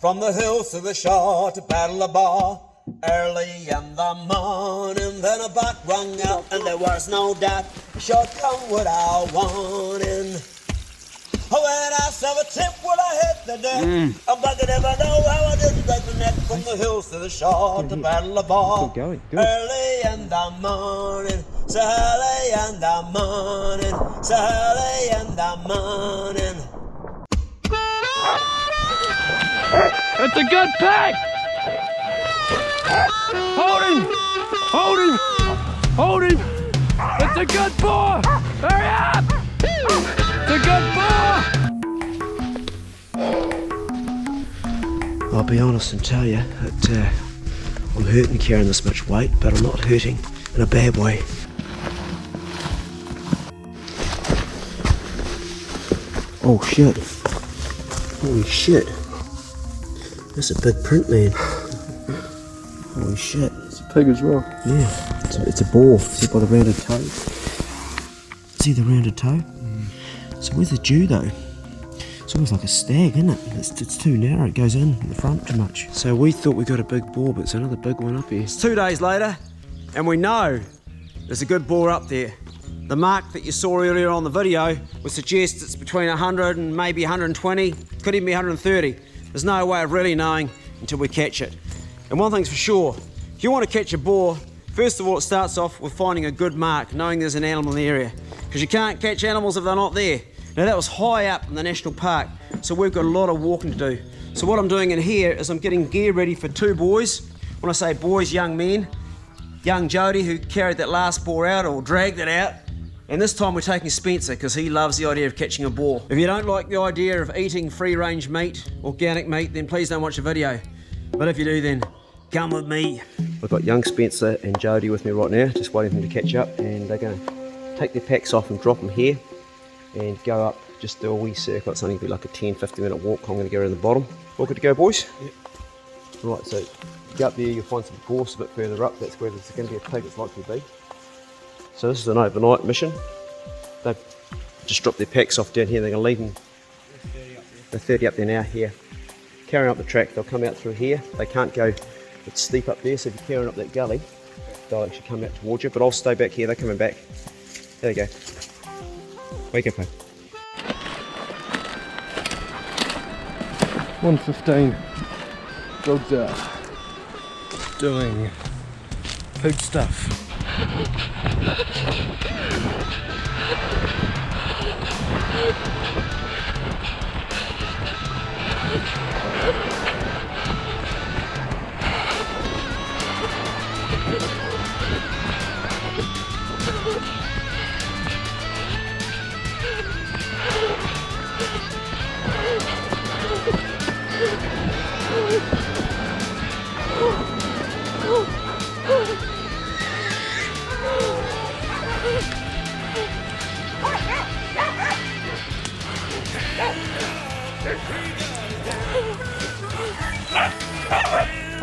from the hills to the shore to battle the Boar. Early in the morning, then a buck rung out, and there was no doubt should come without warning. When I saw a tip when I hit the deck, a bucket never know how I didn't break the neck from the hills to the shore to battle the Boar. Good. Early in the morning, so early in the morning, so early in the morning. It's a good pig! Hold him! Hold him! Hold him! It's a good boar! Hurry up! It's a good boar! I'll be honest and tell you that I'm hurting carrying this much weight, but I'm not hurting in a bad way. Oh shit. Holy shit. That's a big print, man. Holy shit. It's a pig as well. Yeah, it's a boar. See by the rounded toe? See the rounded toe? So where's the dew though? It's almost like a stag, isn't it? It's too narrow, it goes in the front too much. So we thought we got a big boar, but it's another big one up here. It's 2 days later, and we know there's a good boar up there. The mark that you saw earlier on the video would suggest it's between 100 and maybe 120, could even be 130. There's no way of really knowing until we catch it. And one thing's for sure, if you want to catch a boar, first of all it starts off with finding a good mark, knowing there's an animal in the area. Because you can't catch animals if they're not there. Now that was high up in the national park, so we've got a lot of walking to do. So what I'm doing in here is I'm getting gear ready for 2 boys. When I say boys, young men. Young Jody, who carried that last boar out or dragged it out. And this time we're taking Spencer because he loves the idea of catching a boar. If you don't like the idea of eating free-range meat, organic meat, then please don't watch the video. But if you do, then come with me. I've got young Spencer and Jody with me right now, just waiting for them to catch up, and they're going to take their packs off and drop them here and go up, just do a wee circle. It's only be like a 10-15 minute walk. I'm going to go around the bottom. All good to go, boys? Yep. Right, so go up there, you'll find some gorse a bit further up. That's where there's going to be a pig, it's likely to be. So this is an overnight mission. They've just dropped their packs off down here. They're going to leave them. They're 30 up there now, here. Carrying up the track, they'll come out through here. They can't go, it's steep up there, so if you're carrying up that gully, they'll actually come out towards you, but I'll stay back here, they're coming back. There you go. Wake up, mate. 1:15. Dogs out. Doing pig stuff.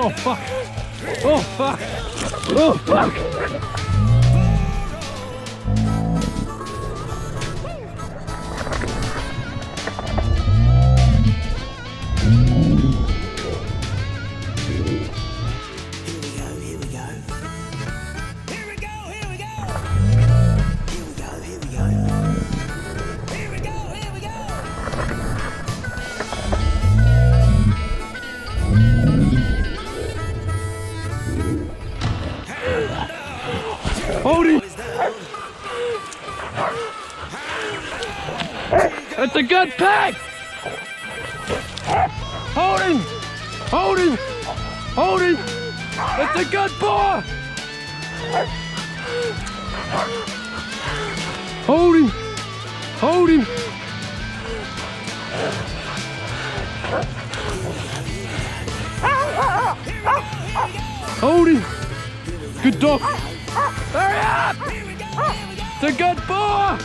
Oh fuck! Oh fuck! Oh fuck! Hold it! It's a good pig! Hold him! Hold him! Hold him! It's a good boar! Hold him! Hold him! Hold him! Good dog! Hurry up! It's a good boar!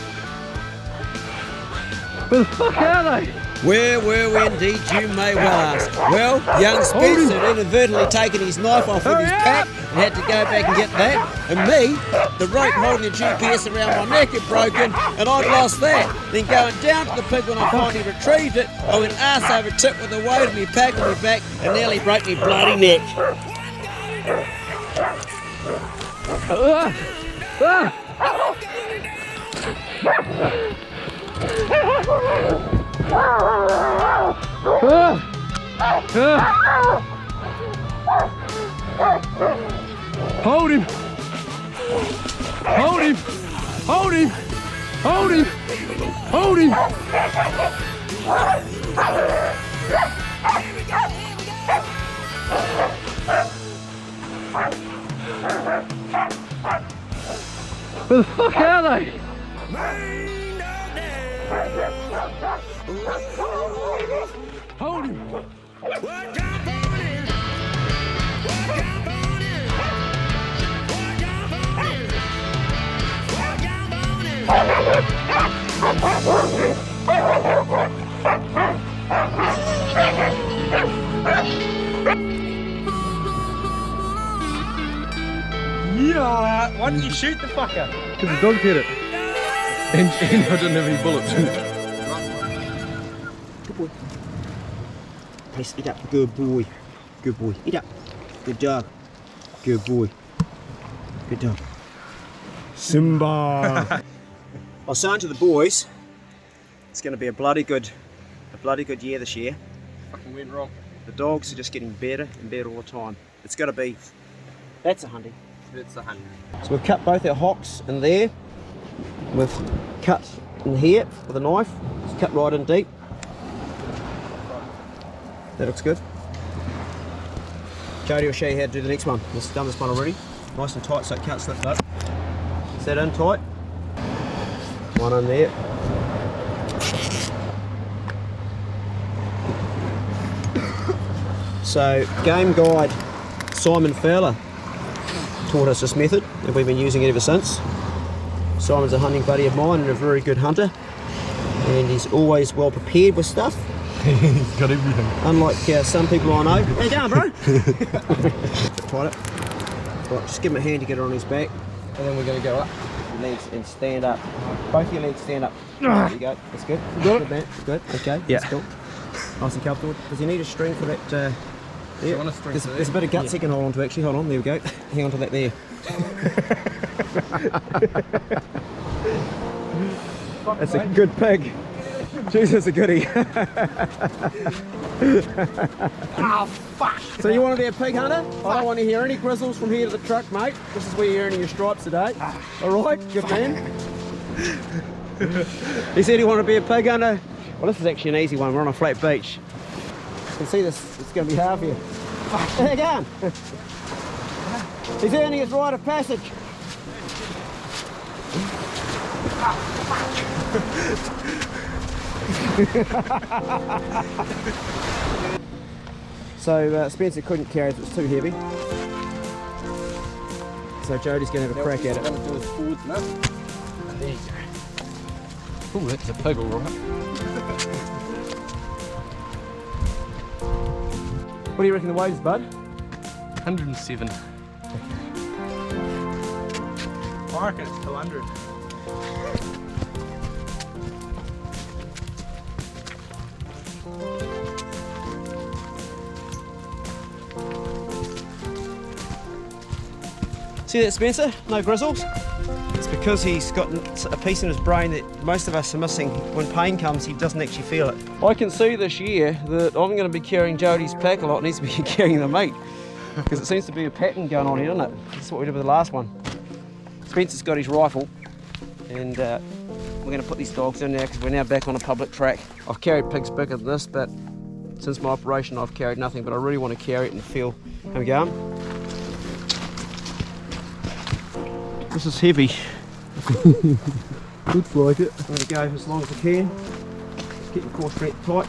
Where the fuck are they? Where were we indeed, you may well ask. Well, young Spence had inadvertently taken his knife off with his pack and had to go back and get that. And me, the rope holding the GPS around my neck had broken and I'd lost that. Then going down to the pig when I finally retrieved it, I went arse over tip with the weight of my pack on my back and nearly broke my bloody neck. Hold him! Hold him! Hold him! Hold him! Hold him! Where the fuck are they? Hold him! Yeah, why didn't you shoot the fucker? Because the dog hit it. And I didn't have any bullets. Good boy. Press it up. Good boy. Good boy. Eat up. Good dog. Good boy. Good dog. Simba! I was saying to the boys, it's going to be a bloody good year this year. Fucking went wrong. The dogs are just getting better and better all the time. It's got to be. That's a hunting. It's a 100. So we've cut both our hocks in there. We've cut in here with a knife. It's cut right in deep. That looks good. Jody will show you how to do the next one. We've done this one already. Nice and tight so it can't slip up. Is that in tight? One in there. So game guide Simon Fowler taught us this method and we've been using it ever since. Simon's a hunting buddy of mine and a very good hunter, and he's always well prepared with stuff. He's got everything. Unlike some people I know. How you going, bro? Tight it. Right, just give him a hand to get it on his back, and then we're going to go up your legs and stand up. Both your legs stand up. There you go. That's good. Good, man. Good. Okay. Yeah. That's cool. Nice and comfortable. Does he need a string for that? Yeah. want a string There's a bit of guts he can hold on to actually. Hold on. There we go. Hang on to that there. That's a good pig. Jesus, a goodie. Oh, fuck! So you want to be a pig hunter? I don't want to hear any grizzles from here to the truck, mate. This is where you're earning your stripes today. Alright, good man. He said he wanted to be a pig hunter. Well, this is actually an easy one. We're on a flat beach. You can see this, it's going to be hard for you. There you go. He's earning his rite of passage. So Spencer couldn't carry it, it was too heavy. So Jody's going to have a crack at it. Do his forwards, no? There you go. Ooh, that's a pig, all right. What do you reckon the weight is, bud? 107. I reckon it's 200. See that, Spencer? No grizzles? It's because he's got a piece in his brain that most of us are missing. When pain comes, he doesn't actually feel it. I can see this year that I'm going to be carrying Jody's pack a lot and he's going to be carrying the meat. Because it seems to be a pattern going on here, doesn't it? That's what we did with the last one. Spencer's got his rifle and we're going to put these dogs in there because we're now back on a public track. I've carried pigs bigger than this, but since my operation I've carried nothing, but I really want to carry it and feel. Here we go. This is heavy. Looks like it. I'm going to go as long as I can. Keep the core straight tight.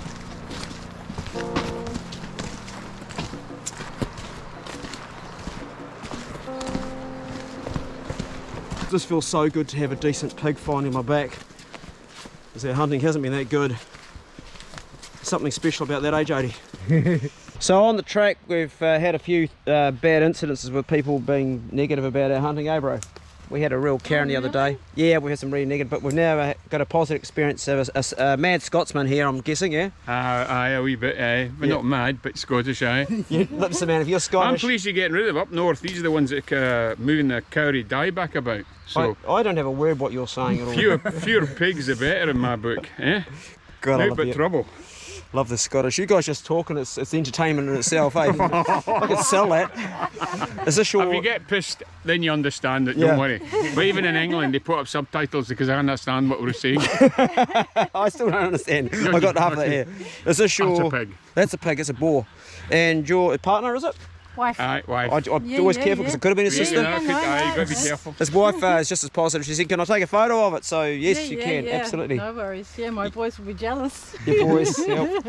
It just feels so good to have a decent pig finally on my back, because our hunting hasn't been that good. Something special about that, eh, Jody? So on the track, we've had a few bad incidences with people being negative about our hunting, eh, bro? We had a real Karen the other day. Yeah, we had some really negative, but we've now got a positive experience of a mad Scotsman here, I'm guessing, yeah? Aye, a wee bit, but not mad, but Scottish, aye. Listen, man, if you're Scottish... I'm pleased you're getting rid of up north. These are the ones that moving the cowrie dieback about. So I don't have a word what you're saying at all. fewer pigs the better in my book, eh? God, No but trouble. Love the Scottish. You guys just talking, it's entertainment in itself, eh? I could sell that. Is this your... If you get pissed, then you understand it, Yeah. don't worry. But even in England, they put up subtitles because I understand what we're saying. I still don't understand. I got half of that here. Is this your... That's a pig. That's a pig, it's a boar. And your partner, is it? Wife. Aye, wife. I'm always careful because it could have been a sister. Aye, you got to be careful. His wife is just as positive. She said, can I take a photo of it? So yes, you can, absolutely. No worries. Yeah, my boys will be jealous. Your boys, yep.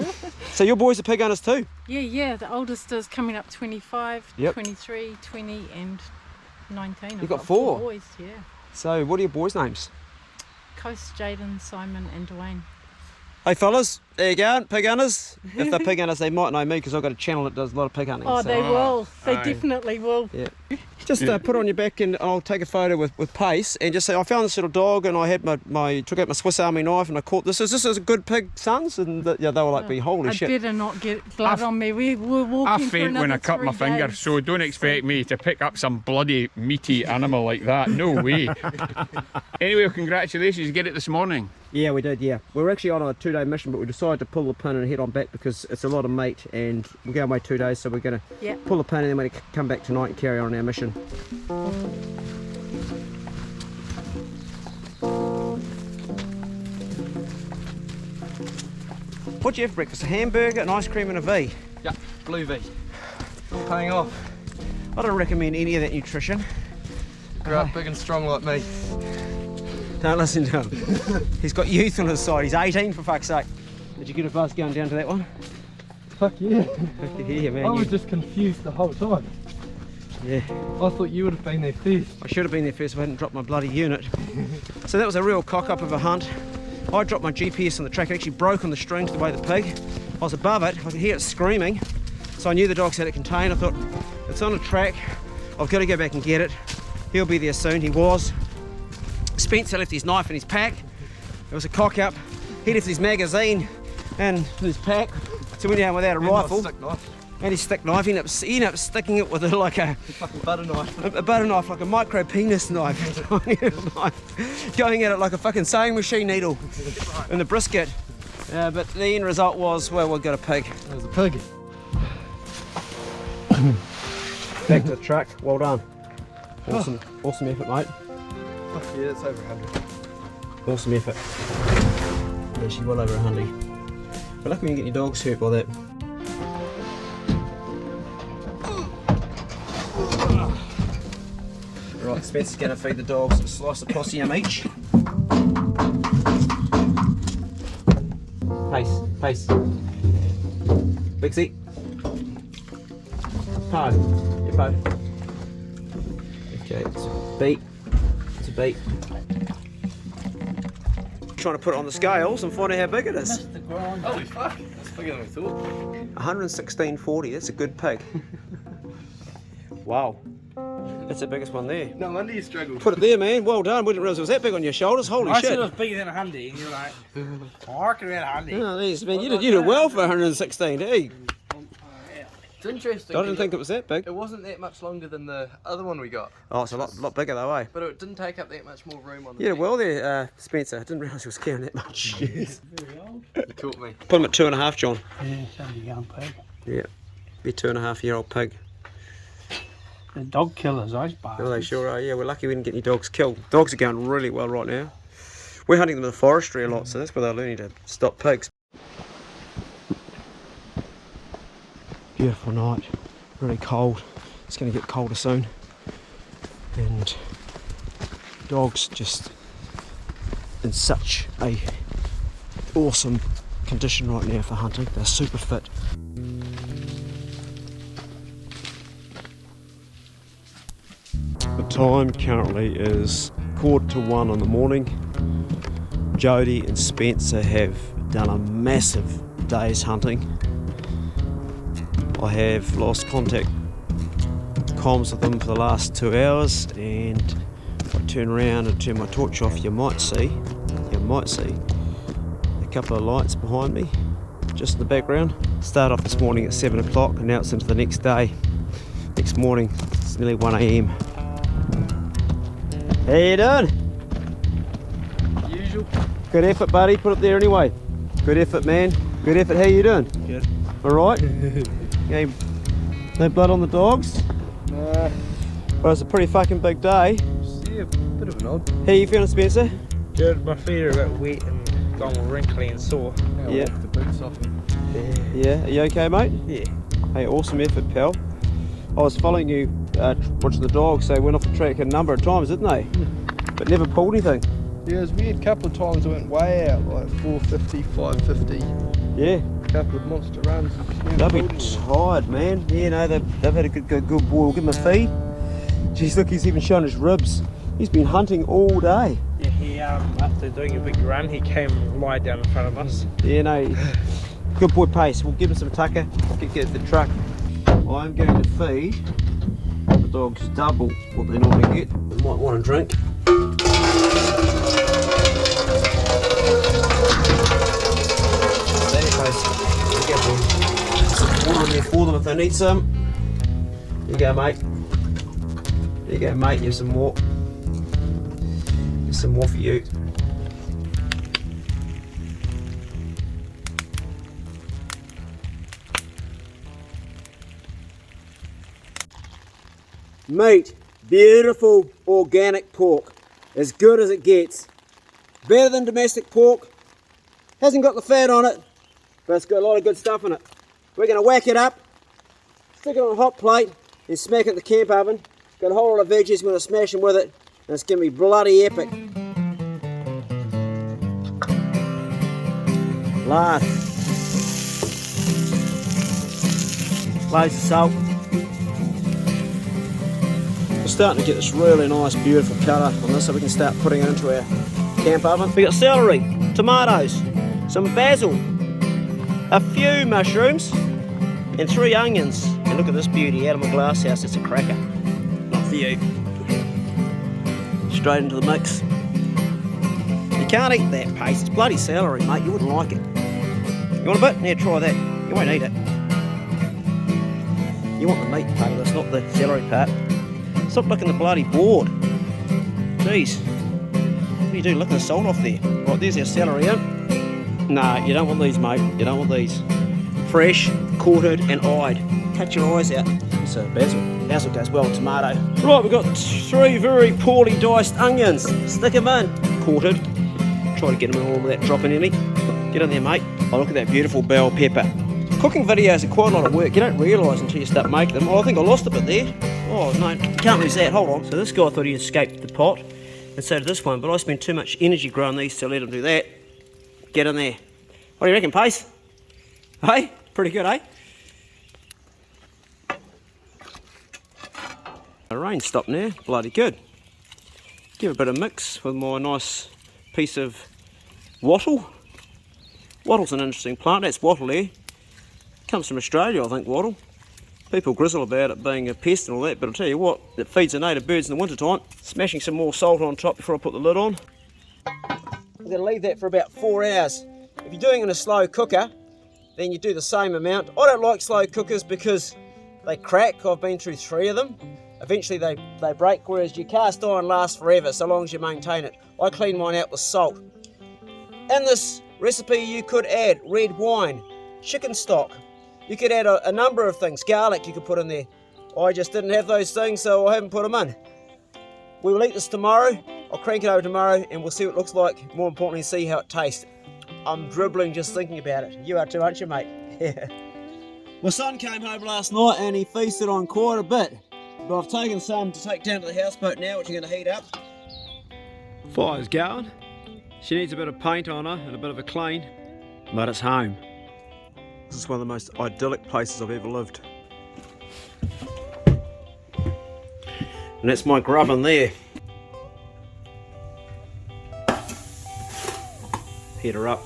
So your boys are pig hunters too? Yeah. The oldest is coming up 25, Yep. 23, 20 and 19. You've I've got four? boys, yeah. So what are your boys' names? Coast, Jaden, Simon and Dwayne. Hey fellas, there you go, pig hunters. If they're pig hunters, they might know me because I've got a channel that does a lot of pig hunting. Oh, so. they will. They aye. definitely will. Yeah. Just put it on your back and I'll take a photo with pace and just say I found this little dog and I had took out my Swiss Army knife and I caught this. Is this a good pig, sons? And they were like, "Be holy I shit." better not get blood on me. We're walking I for faint another when I cut my 3 finger, days. so don't expect me to pick up some bloody meaty animal like that. No way. Anyway, congratulations, you get it this morning. Yeah, we did. Yeah, we were actually on a 2-day mission, but we decided to pull the pin and head on back because it's a lot of meat and we're going away 2 days, so we're going to pull the pin and then we're going to come back tonight and carry on our mission. What'd you have for breakfast? A hamburger, an ice cream and a V? Yeah, blue V. Not paying off. I don't recommend any of that nutrition. Grow up big and strong like me. Don't listen to him. He's got youth on his side. He's 18 for fuck's sake. Did you get a buzz going down to that one? Fuck yeah. Yeah, man. I was just confused the whole time. Yeah. I thought you would have been there first. I should have been there first if I hadn't dropped my bloody unit. So that was a real cock-up of a hunt. I dropped my GPS on the track. It actually broke on the string to the way of the pig. I was above it. I could hear it screaming. So I knew the dogs had it contained. I thought, it's on a track. I've got to go back and get it. He'll be there soon. He was. Spencer left his knife in his pack. It was a cock-up. He left his magazine and his pack. So we went down without a rifle. And his stick knife. He ended up sticking it with like a Fucking butter knife. a butter knife, like a micro penis knife, going at it like a fucking sewing machine needle in the brisket. But the end result was, well, we got a pig. There's a pig. Back to the truck. Well done. Awesome effort, mate. Fuck yeah, it's over 100. Awesome effort. Yeah, she's well over 100. But lucky when you get your dogs hurt by that. Right, Spencer's going to feed the dogs a slice of possum each. Pace. Bixie. Pard. Yeah, pard. Okay, it's a beat. It's a beat. Trying to put it on the scales and find out how big it is. Holy fuck, that's bigger than we thought. 116.40, that's a good pig. Wow. That's the biggest one there. No wonder you struggled. Put it there, man. Well done. We didn't realise it was that big on your shoulders. Holy I shit. said it was bigger than a handy, and you're like, harking around a handy. Oh, geez, man, you did well for 116, eh? It's interesting. I didn't think it was that big. It wasn't that much longer than the other one we got. Oh, it's a lot bigger though, eh? But it didn't take up that much more room on the You did neck. well there, Spencer. I didn't realise he was carrying that much. You caught me. Put him at 2.5, John. Yeah, it's only a young pig. Yeah. Be a 2.5-year-old pig. The dog killers, those bastards. Oh, they sure are. Yeah, we're lucky we didn't get any dogs killed. Dogs are going really well right now. We're hunting them in the forestry a lot, so that's where they're learning to stop pigs. Beautiful night. Really cold. It's going to get colder soon. And dogs just in such a awesome condition right now for hunting. They're super fit. The time currently is 1:45 in the morning. Jody and Spencer have done a massive day's hunting. I have lost contact comms with them for the last 2 hours, and if I turn around and turn my torch off, you might see a couple of lights behind me just in the background. Started off this morning at 7 o'clock and now it's into the next day. Next morning, it's nearly 1 AM. How you doing? Usual. Good effort, buddy. Put it there anyway. Good effort, man. Good effort. How you doing? Good. Alright? Okay. No blood on the dogs? Nah. Well, it's a pretty fucking big day. Yeah, bit of an odd. How you feeling, Spencer? Good, my feet are a bit wet and gone wrinkly and sore. Yeah. Walk the boots off me. Yeah. Are you okay, mate? Yeah. Hey, awesome effort, pal. I was following you, watching the dogs. They went off the track a number of times, didn't they? But never pulled anything. Yeah, it was weird. A couple of times I went way out, like 450, 550. Yeah. A couple of monster runs. They'll be tired, man. Yeah, no, they've had a good boy. We'll give him a feed. Jeez, look, he's even shown his ribs. He's been hunting all day. Yeah, he after doing a big run, he came and lied down in front of us. Yeah, no, good boy Pace. We'll give him some tucker, get the truck. I'm going to feed the dogs double what they normally get. They might want a drink. There, Pace. Get some water in there for them if they need some. There you go, mate. There you go, mate. Here's some more. Here's some more for you. Meat, beautiful organic pork, as good as it gets. Better than domestic pork. Hasn't got the fat on it, but it's got a lot of good stuff in it. We're going to whack it up, stick it on a hot plate, and smack it in the camp oven. Got a whole lot of veggies, we're going to smash them with it, and it's going to be bloody epic. Last. Loads of salt. We're starting to get this really nice, beautiful colour on this, so we can start putting it into our camp oven. We got celery, tomatoes, some basil, a few mushrooms, and 3 onions. And look at this beauty out of my glass house. It's a cracker. Not for you. Straight into the mix. You can't eat that paste. It's bloody celery, mate. You wouldn't like it. You want a bit? Yeah, try that. You won't eat it. You want the meat part of this, not the celery part. Stop licking the bloody board. Jeez. What do you do? Lick the salt off there. Right, there's our celery in. Nah, you don't want these, mate. You don't want these. Fresh, quartered and eyed. Cut your eyes out. So basil. Basil goes well with tomato. Right, we've got 3 very poorly diced onions. Stick them in. Quartered. Try to get them in all without dropping any. Get in there, mate. Oh, look at that beautiful bell pepper. Cooking videos are quite a lot of work. You don't realise until you start making them. Oh, I think I lost a bit there. Oh, no, can't lose that. Hold on. So this guy thought he escaped the pot, and so did this one, but I spent too much energy growing these to let him do that. Get in there. What do you reckon, Pace? Hey? Pretty good, eh? The rain stopped now. Bloody good. Give it a bit of mix with my nice piece of wattle. Wattle's an interesting plant. That's wattle there. Comes from Australia, I think, wattle. People grizzle about it being a pest and all that, but I'll tell you what, it feeds the native birds in the winter time. Smashing some more salt on top before I put the lid on. I'm going to leave that for about 4 hours. If you're doing it in a slow cooker, then you do the same amount. I don't like slow cookers because they crack. I've been through 3 of them. Eventually they break, whereas your cast iron lasts forever so long as you maintain it. I clean mine out with salt. In this recipe you could add red wine, chicken stock. You could add a number of things. Garlic you could put in there. I just didn't have those things, so I haven't put them in. We will eat this tomorrow. I'll crank it over tomorrow and we'll see what it looks like. More importantly, see how it tastes. I'm dribbling just thinking about it. You are too, aren't you, mate? Yeah. My son came home last night and he feasted on quite a bit. But I've taken some to take down to the houseboat now, which I'm going to heat up. Fire's going. She needs a bit of paint on her and a bit of a clean. But it's home. This is one of the most idyllic places I've ever lived. And that's my grub in there. Heat her up.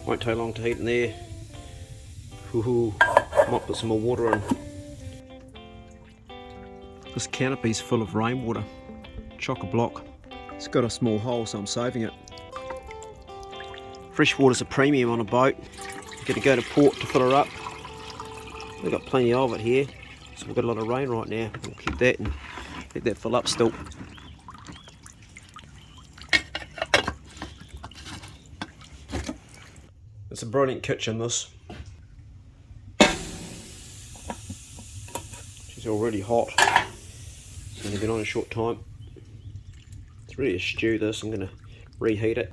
Won't take long to heat in there. Ooh, might put some more water in. This canopy's full of rainwater. Chock-a-block. It's got a small hole, so I'm saving it. Fresh water's a premium on a boat. You've got to go to port to fill her up. We've got plenty of it here, so we've got a lot of rain right now. We'll keep that and let that fill up still. It's a brilliant kitchen, this. She's already hot. It's only been on a short time. It's really a stew, this. I'm going to reheat it.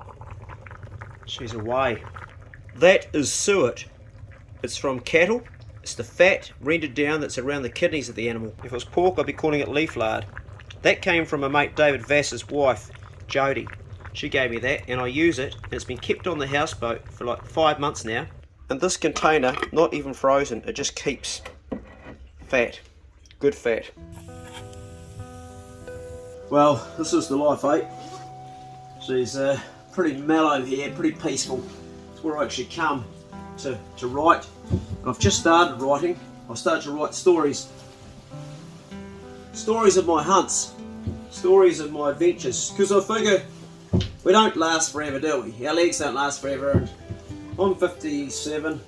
She's away. That is suet. It's from cattle. It's the fat rendered down that's around the kidneys of the animal. If it was pork, I'd be calling it leaf lard. That came from my mate David Vass's wife, Jodie. She gave me that and I use it, and it's been kept on the houseboat for like 5 months now. And this container, not even frozen, it just keeps fat. Good fat. Well, this is the life, eh? She's pretty mellow here, pretty peaceful. It's where I actually come to write. And I've just started writing. I've started to write stories. Stories of my hunts. Stories of my adventures. Because I figure we don't last forever, do we? Our legs don't last forever. And I'm 57.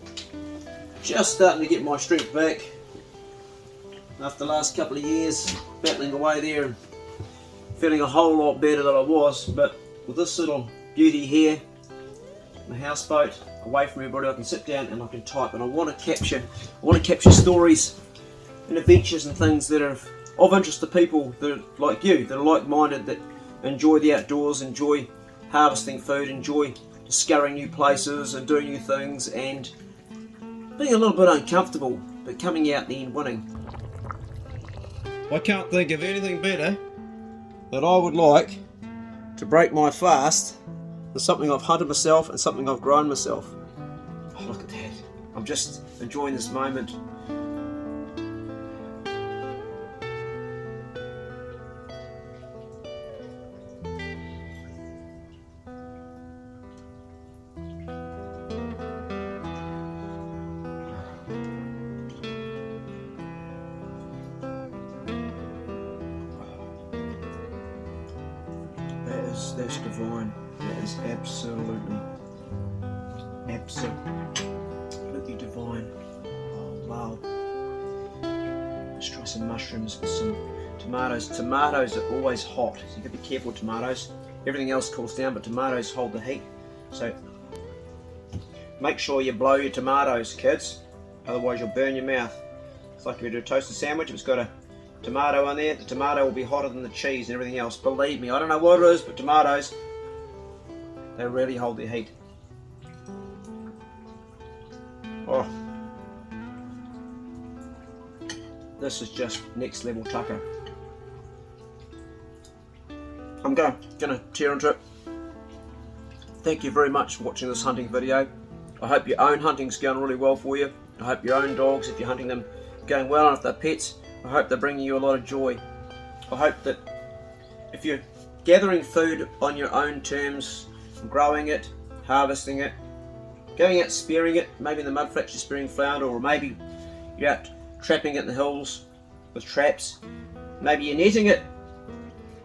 Just starting to get my strength back. After the last couple of years battling away there and feeling a whole lot better than I was. But with this little beauty here, the houseboat, away from everybody, I can sit down and I can type, and I want to capture stories and adventures and things that are of interest to people that are like you, that are like-minded, that enjoy the outdoors, enjoy harvesting food, enjoy discovering new places and doing new things and being a little bit uncomfortable, but coming out in the end winning. I can't think of anything better that I would like to break my fast than something I've hunted myself and something I've grown myself. Oh, look at that. I'm just enjoying this moment. That's divine. That is absolutely divine. Oh, wow. Let's try some mushrooms with some tomatoes. Tomatoes are always hot, so you've got to be careful with tomatoes. Everything else cools down, but tomatoes hold the heat. So make sure you blow your tomatoes, kids. Otherwise you'll burn your mouth. It's like if you do a toasted sandwich, if it's got a tomato on there, the tomato will be hotter than the cheese and everything else. Believe me, I don't know what it is, but tomatoes, they really hold their heat. Oh, this is just next level tucker. I'm gonna tear into it. Thank you very much for watching this hunting video. I hope your own hunting's going really well for you. I hope your own dogs, if you're hunting them, are going well, and if they're pets, I hope they're bringing you a lot of joy. I hope that if you're gathering food on your own terms, growing it, harvesting it, going out spearing it, maybe in the mud flats you're spearing flounder, or maybe you're out trapping it in the hills with traps, maybe you're netting it,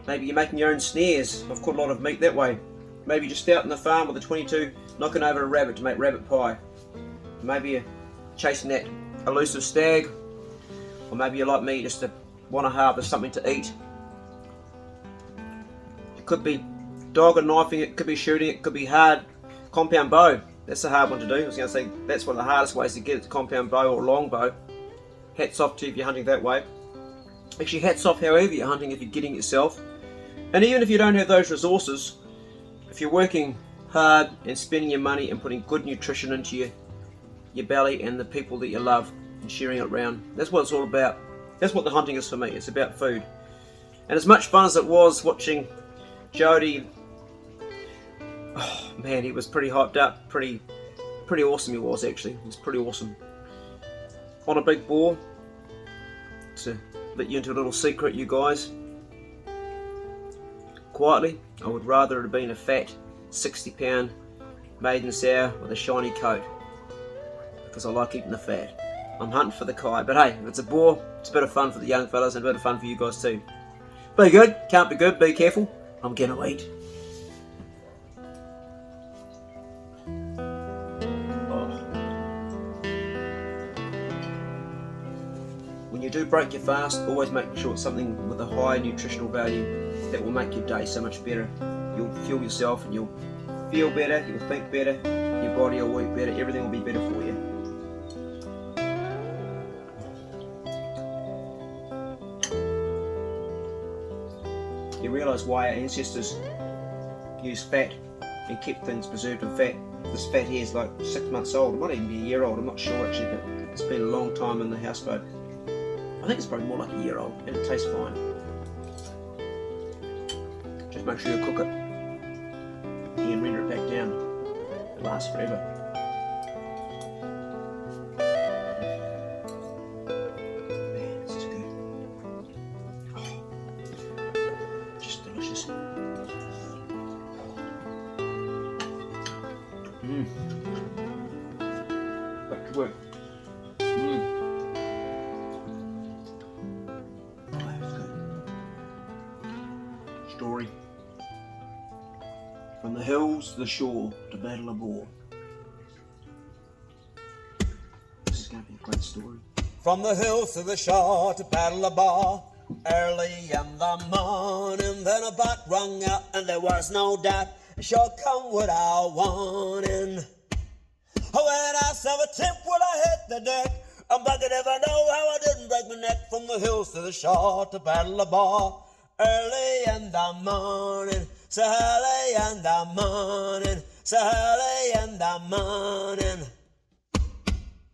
maybe you're making your own snares. I've caught a lot of meat that way. Maybe you're just out in the farm with a 22 knocking over a rabbit to make rabbit pie. Maybe you're chasing that elusive stag, or maybe you're like me, just to want to harvest something to eat. It could be dog and knifing, it could be shooting, it could be hard compound bow. That's a hard one to do. I was going to say that's one of the hardest ways to get it, a compound bow or long bow. Hats off to you if you're hunting that way. Actually, hats off however you're hunting if you're getting it yourself. And even if you don't have those resources, if you're working hard and spending your money and putting good nutrition into your belly and the people that you love and sharing it around, that's what it's all about. That's what the hunting is for me. It's about food. And as much fun as it was watching Jody, oh man, he was pretty hyped up, pretty awesome he was actually. He was pretty awesome. On a big boar, to let you into a little secret, you guys. Quietly, I would rather it have been a fat 60-pound maiden sow with a shiny coat. because I like eating the fat. I'm hunting for the kai, but hey, if it's a boar, it's a bit of fun for the young fellas and a bit of fun for you guys too. Be good, can't be good, be careful. I'm gonna eat. When you do break your fast, always make sure it's something with a high nutritional value that will make your day so much better. You'll fuel yourself and you'll feel better, you'll think better, your body will work better, everything will be better for you. You realise why our ancestors used fat and kept things preserved in fat. This fat here is like 6 months old, it might even be a year old, I'm not sure actually, but it's been a long time in the houseboat. I think it's probably more like a year old and it tastes fine. Just make sure you cook it and render it back down. It lasts forever. Man, this is good. Oh, just delicious. Back to work. Story. From the hills to the shore to battle a boar. This is going to be a great story. From the hills to the shore to battle a bar. Early in the morning, then a buck rung out, and there was no doubt sure come without warning. When I saw a tip when I hit the deck, I'm bucket if I know how I didn't break my neck. From the hills to the shore to battle a bar. Early in the morning, so early in the morning, so early in the morning.